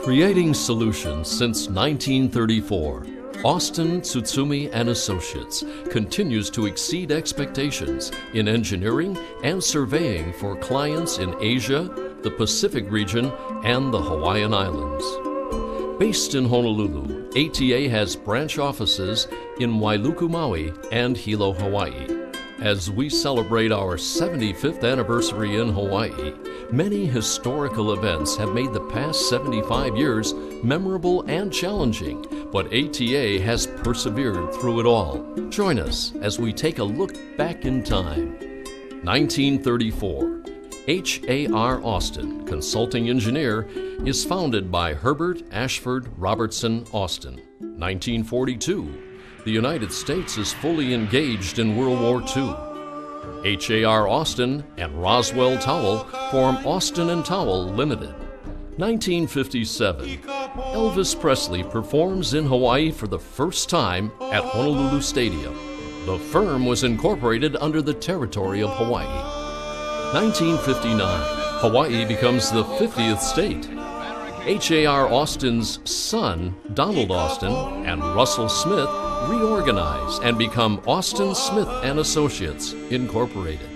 Creating solutions since 1934, Austin, Tsutsumi and Associates continues to exceed expectations in engineering and surveying for clients in Asia, the Pacific region, and the Hawaiian Islands. Based in Honolulu, ATA has branch offices in Wailuku, Maui, and Hilo, Hawaii. As we celebrate our 75th anniversary in Hawaii, many historical events have made the past 75 years memorable and challenging, but ATA has persevered through it all. Join us as we take a look back in time. 1934, H.A.R. Austin, consulting engineer, is founded by Herbert Ashford Robertson Austin. 1942, the United States is fully engaged in World War II. H.A.R. Austin and Roswell Towel form Austin & Towel Limited. 1957, Elvis Presley performs in Hawaii for the first time at Honolulu Stadium. The firm was incorporated under the territory of Hawaii. 1959, Hawaii becomes the 50th state. H.A.R. Austin's son, Donald Austin, and Russell Smith reorganize and become Austin Smith and Associates, Incorporated.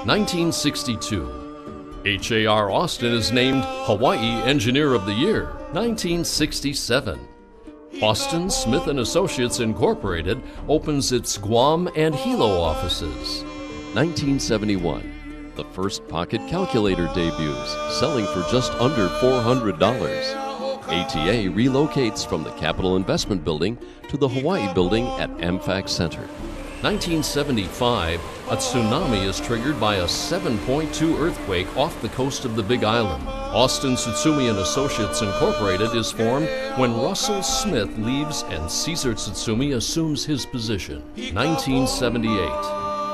1962, H.A.R. Austin is named Hawaii Engineer of the Year. 1967, Austin Smith and Associates, Incorporated opens its Guam and Hilo offices. 1971, the first pocket calculator debuts, selling for just under $400. ATA relocates from the Capital Investment Building to the Hawaii Building at AmFac Center. 1975, a tsunami is triggered by a 7.2 earthquake off the coast of the Big Island. Austin Tsutsumi and Associates Incorporated is formed when Russell Smith leaves and Caesar Tsutsumi assumes his position. 1978,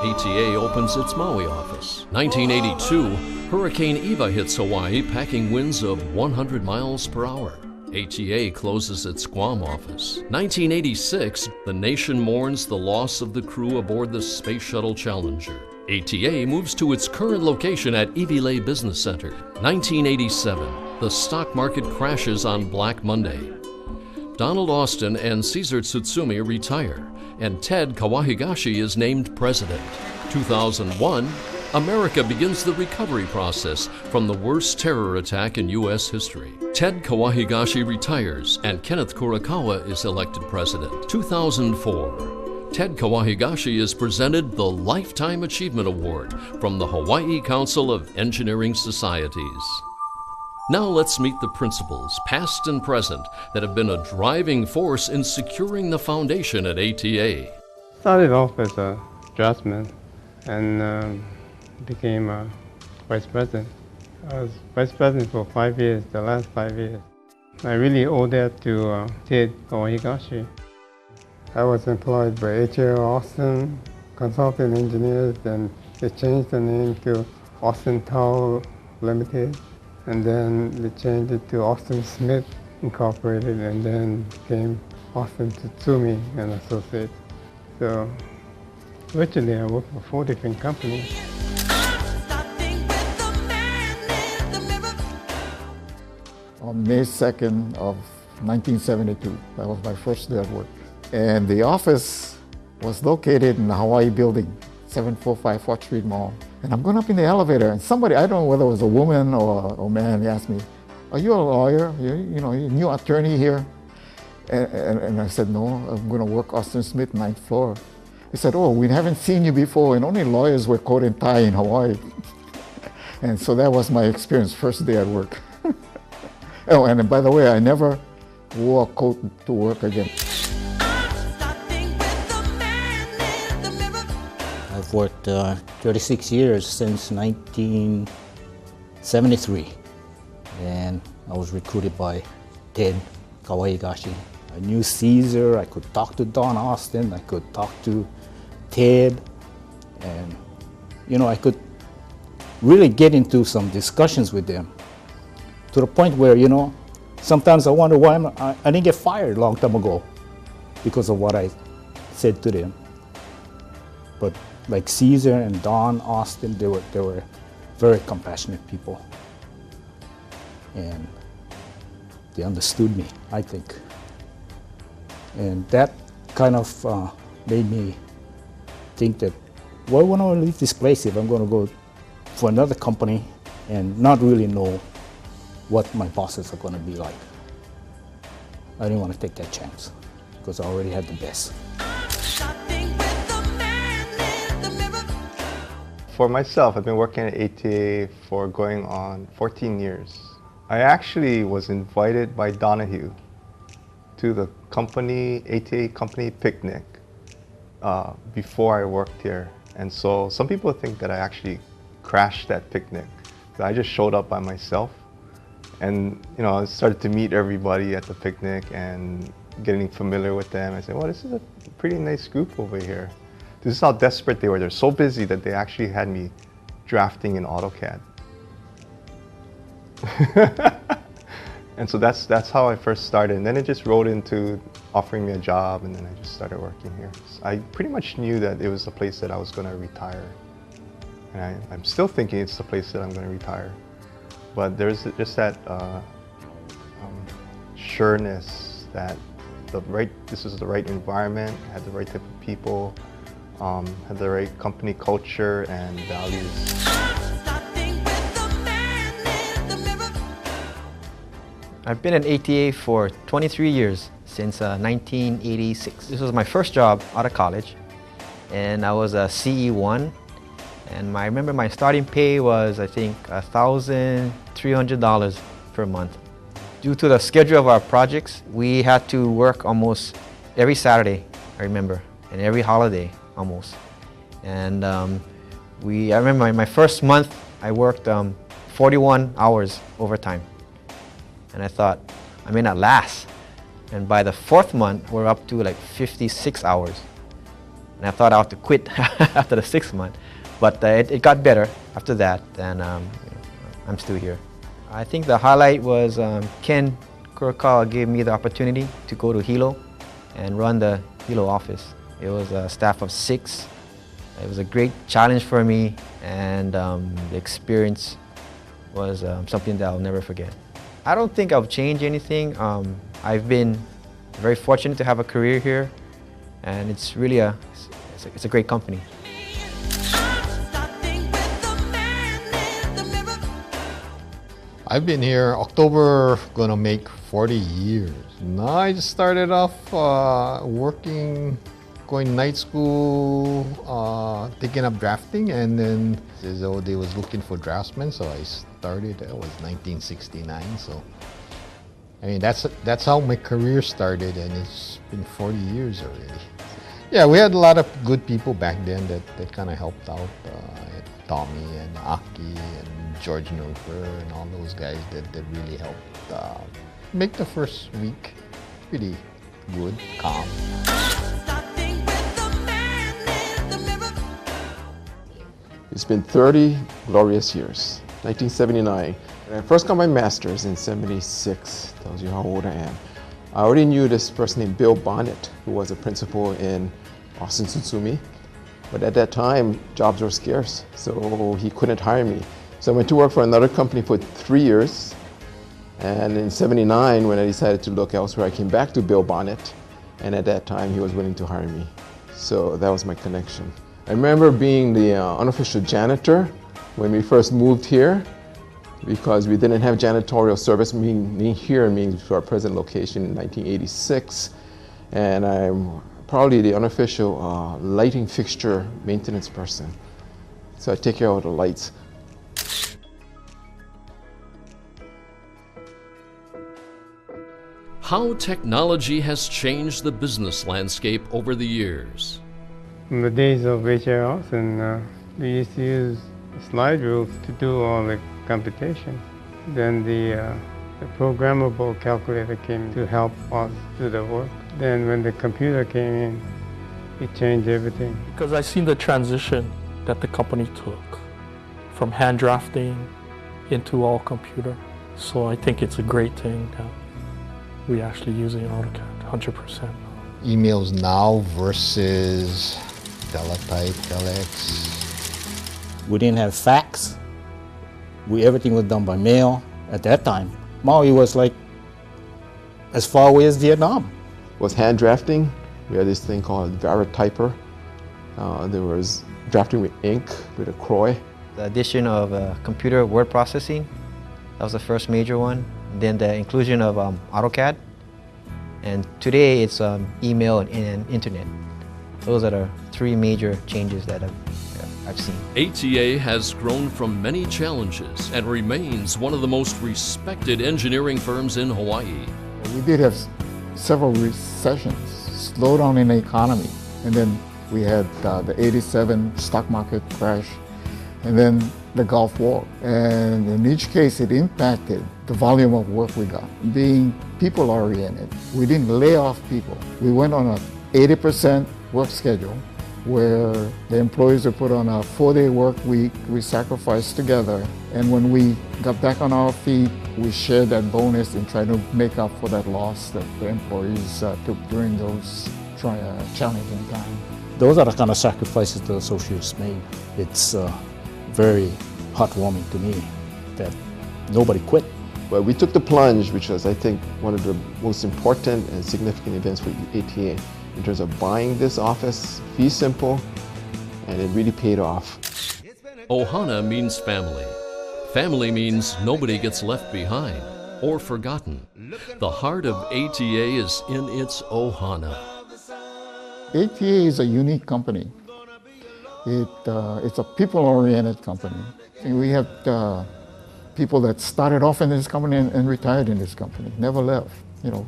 ATA opens its Maui office. 1982, Hurricane Eva hits Hawaii, packing winds of 100 miles per hour. ATA closes its Guam office. 1986, the nation mourns the loss of the crew aboard the Space Shuttle Challenger. ATA moves to its current location at Iwilei Business Center. 1987, the stock market crashes on Black Monday. Donald Austin and Caesar Tsutsumi retire, and Ted Kawahigashi is named president. 2001, America begins the recovery process from the worst terror attack in U.S. history. Ted Kawahigashi retires, and Kenneth Kurakawa is elected president. 2004, Ted Kawahigashi is presented the Lifetime Achievement Award from the Hawaii Council of Engineering Societies. Now let's meet the principals, past and present, that have been a driving force in securing the foundation at ATA. Started off as a draftsman and became a vice president. I was vice president for 5 years, the last 5 years. I really owe that to Ted Kawahigashi. I was employed by H.A.R. Austin Consulting Engineers, and they changed the name to Austin Towel Limited. And then they changed it to Austin Smith Incorporated, and then became Austin Tsutsumi and Associates. So virtually I worked for 4 different companies. On May 2nd of 1972, that was my first day at work. And the office was located in the Hawaii Building, 745 4th Street Mall. And I'm going up in the elevator, and somebody, I don't know whether it was a woman or a man, he asked me, "Are you a lawyer? You're a new attorney here?" And I said, "No, I'm going to work Austin Smith, 9th floor." He said, "Oh, we haven't seen you before, and only lawyers wear coat and tie in Hawaii." And so that was my experience, first day at work. Oh, and by the way, I never wore a coat to work again. I've worked 36 years since 1973, and I was recruited by Ted Kawahigashi. I knew Caesar, I could talk to Don Austin, I could talk to Ted, and I could really get into some discussions with them, to the point where, sometimes I wonder why I didn't get fired a long time ago because of what I said to them. But like Caesar and Don Austin, they were very compassionate people. And They understood me, I think. And that kind of made me think that, why would I leave this place if I'm going to go for another company and not really know what my bosses are going to be like. I didn't want to take that chance because I already had the best. For myself, I've been working at ATA for going on 14 years. I actually was invited by Donahue to the company, ATA company picnic before I worked here. And so some people think that I actually crashed that picnic. So I just showed up by myself and I started to meet everybody at the picnic and getting familiar with them. I said, well, this is a pretty nice group over here. This is how desperate they were. They're so busy that they actually had me drafting in AutoCAD. And so that's how I first started. And then it just rolled into offering me a job, and then I just started working here. So I pretty much knew that it was the place that I was going to retire. And I'm still thinking it's the place that I'm going to retire. But there's just that sureness that this is the right environment, had the right type of people, had the right company culture and values. I've been at ATA for 23 years, since 1986. This was my first job out of college, and I was a CE1. And I remember my starting pay was, I think, $1,300 per month. Due to the schedule of our projects, we had to work almost every Saturday, I remember, and every holiday almost. And I remember my first month, I worked 41 hours overtime. And I thought, I may not last. And by the fourth month, we're up to like 56 hours. And I thought I had to quit after the 6th month. But it got better after that, and I'm still here. I think the highlight was Ken Kurokawa gave me the opportunity to go to Hilo and run the Hilo office. It was a staff of 6. It was a great challenge for me, and the experience was something that I'll never forget. I don't think I'll change anything. I've been very fortunate to have a career here, and it's really it's a great company. I've been here, October, gonna make 40 years. Now I just started off working, going night school, taking up drafting, and then they was looking for draftsmen, so I started, it was 1969, so. I mean, that's how my career started, and it's been 40 years already. Yeah, we had a lot of good people back then that kind of helped out. Tommy and Aki and George Nurfer and all those guys that really helped make the first week pretty good, calm. It's been 30 glorious years. 1979. When I first got my master's in 76, tells you how old I am. I already knew this person named Bill Bonnet, who was a principal in Austin Tsutsumi. But at that time, jobs were scarce, so he couldn't hire me. So I went to work for another company for 3 years. And in 79, when I decided to look elsewhere, I came back to Bill Bonnet. And at that time, he was willing to hire me. So that was my connection. I remember being the unofficial janitor when we first moved here, because we didn't have janitorial service meaning to our present location in 1986. And I'm probably the unofficial lighting fixture maintenance person. So I take care of the lights. How technology has changed the business landscape over the years. In the days of H.R. Austin, we used to use slide rules to do all the computations. Then the programmable calculator came to help us do the work. Then when the computer came in, it changed everything. Because I seen the transition that the company took from hand drafting into all computer. So I think it's a great thing that we actually using AutoCAD 100%. Emails now versus teletype, telex. We didn't have fax. Everything was done by mail at that time. Maui was like as far away as Vietnam. Was hand drafting. We had this thing called Varityper. There was drafting with ink, with a croy. The addition of computer word processing, that was the first major one. Then the inclusion of AutoCAD. And today it's email and internet. Those are the three major changes that I've seen. ATA has grown from many challenges and remains one of the most respected engineering firms in Hawaii. We did have several recessions, slowdown in the economy, and then we had the '87 stock market crash, and then the Gulf War. And in each case, it impacted the volume of work we got. Being people-oriented, we didn't lay off people. We went on a 80% work schedule where the employees were put on a 4-day work week. We sacrificed together, and when we got back on our feet, we shared that bonus and tried to make up for that loss that the employees took during those challenging times. Those are the kind of sacrifices the associates made. It's very heartwarming to me that nobody quit. But we took the plunge, which was, I think, one of the most important and significant events for ATA in terms of buying this office, fee simple, and it really paid off. Ohana means family. Family means nobody gets left behind or forgotten. The heart of ATA is in its Ohana. ATA is a unique company. It's a people-oriented company. And we have people that started off in this company and retired in this company, never left. You know,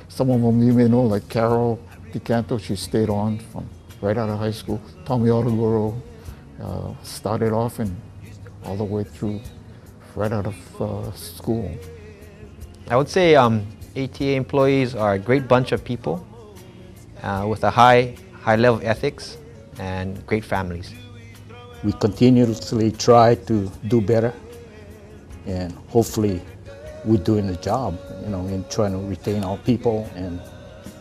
some of them you may know, like Carol DeCanto, she stayed on from right out of high school. Tommy Otoguro started off and all the way through, right out of school. I would say ATA employees are a great bunch of people with a high level of ethics and great families. We continuously try to do better, and hopefully we're doing the job, in trying to retain our people and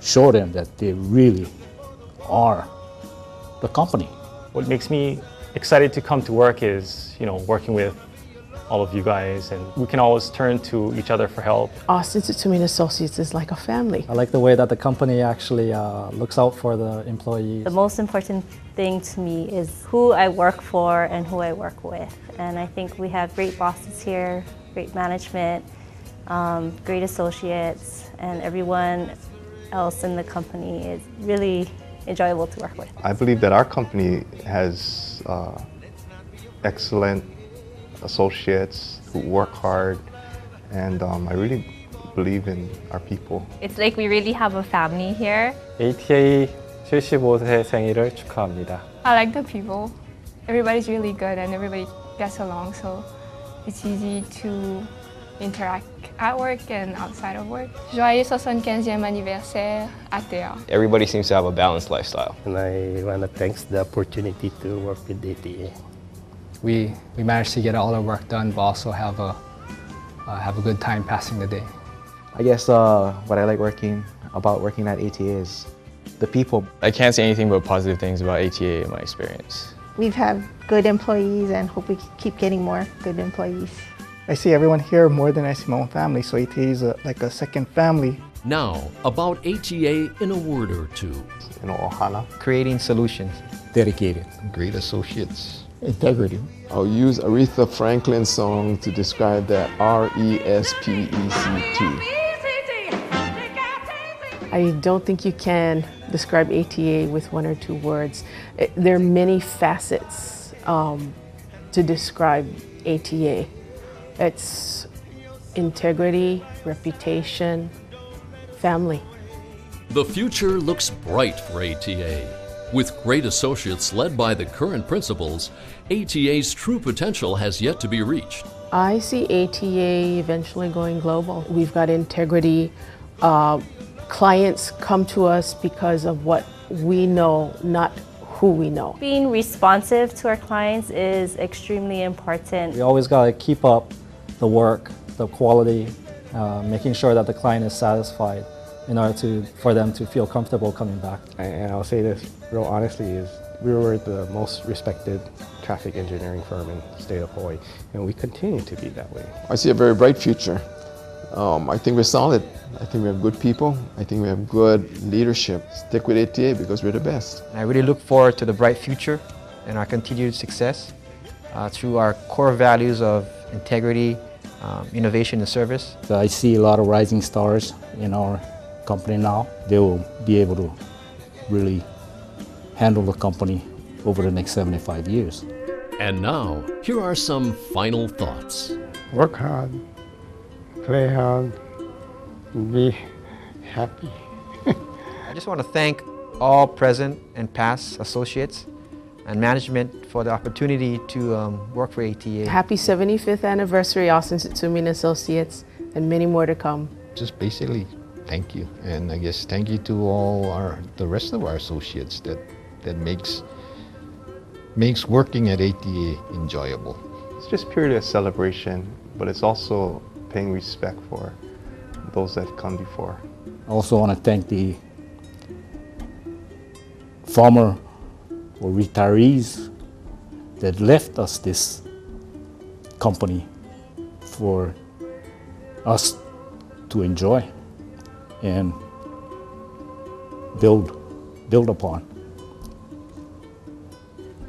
show them that they really are the company. What makes me excited to come to work is, working with all of you guys, and we can always turn to each other for help. Austin Tsutsumi and Associates is like a family. I like the way that the company actually looks out for the employees. The most important thing to me is who I work for and who I work with. And I think we have great bosses here, great management, great associates, and everyone else in the company is really enjoyable to work with. I believe that our company has excellent associates who work hard, and I really believe in our people. It's like we really have a family here. ATA 75세 생일을 축하합니다. I like the people. Everybody's really good and everybody gets along, so it's easy to interact at work and outside of work. Joyeux 75e anniversaire ATA. Everybody seems to have a balanced lifestyle. And I want to thank the opportunity to work with ATA. We managed to get all our work done, but also have a good time passing the day. I guess what I like about working at ATA is the people. I can't say anything but positive things about ATA in my experience. We've had good employees and hope we keep getting more good employees. I see everyone here more than I see my own family, so ATA is like a second family. Now, about ATA in a word or two. Ohana. Creating solutions. Dedicated. Great associates. Integrity. I'll use Aretha Franklin's song to describe that, RESPECT. I don't think you can describe ATA with one or two words. There are many facets to describe ATA. It's integrity, reputation, family. The future looks bright for ATA. With great associates led by the current principals, ATA's true potential has yet to be reached. I see ATA eventually going global. We've got integrity. Clients come to us because of what we know, not who we know. Being responsive to our clients is extremely important. We always got to keep up the work, the quality, making sure that the client is satisfied in order for them to feel comfortable coming back. And I'll say this real honestly, is we were the most respected traffic engineering firm in the state of Hawaii, and we continue to be that way. I see a very bright future. I think we're solid. I think we have good people. I think we have good leadership. Stick with ATA because we're the best. I really look forward to the bright future and our continued success through our core values of integrity, innovation, and service. So I see a lot of rising stars in our company now. They will be able to really handle the company over the next 75 years. And now, here are some final thoughts. Work hard, play hard, be happy. I just want to thank all present and past associates and management for the opportunity to work for ATA. Happy 75th anniversary, Austin, Tsutsumi and Associates, and many more to come. Just basically, thank you. And I guess thank you to all the rest of our associates that makes working at ATA enjoyable. It's just purely a celebration, but it's also paying respect for those that come before. I also want to thank the former or retirees that left us this company for us to enjoy and build upon.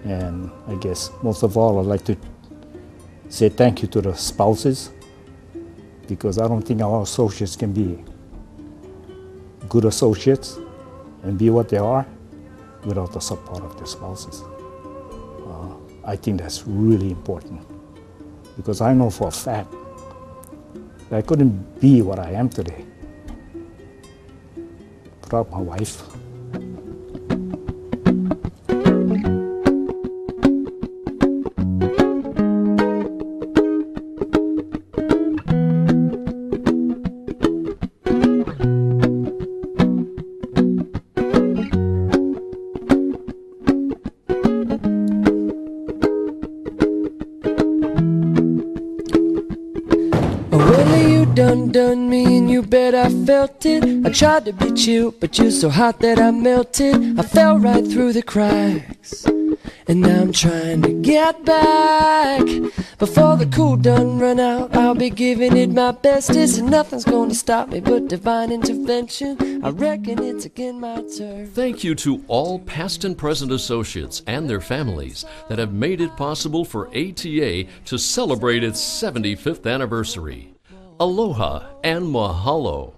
And I guess most of all, I'd like to say thank you to the spouses, because I don't think our associates can be good associates and be what they are without the support of their spouses. I think that's really important, because I know for a fact that I couldn't be what I am today without my wife. Done me and you bet I felt it. I tried to be chill, but you're so hot that I melted. I fell right through the cracks, and now I'm trying to get back. Before the cool done run out, I'll be giving it my bestest, and nothing's going to stop me but divine intervention. I reckon it's again my turn. Thank you to all past and present associates and their families that have made it possible for ATA to celebrate its 75th anniversary. Aloha and mahalo.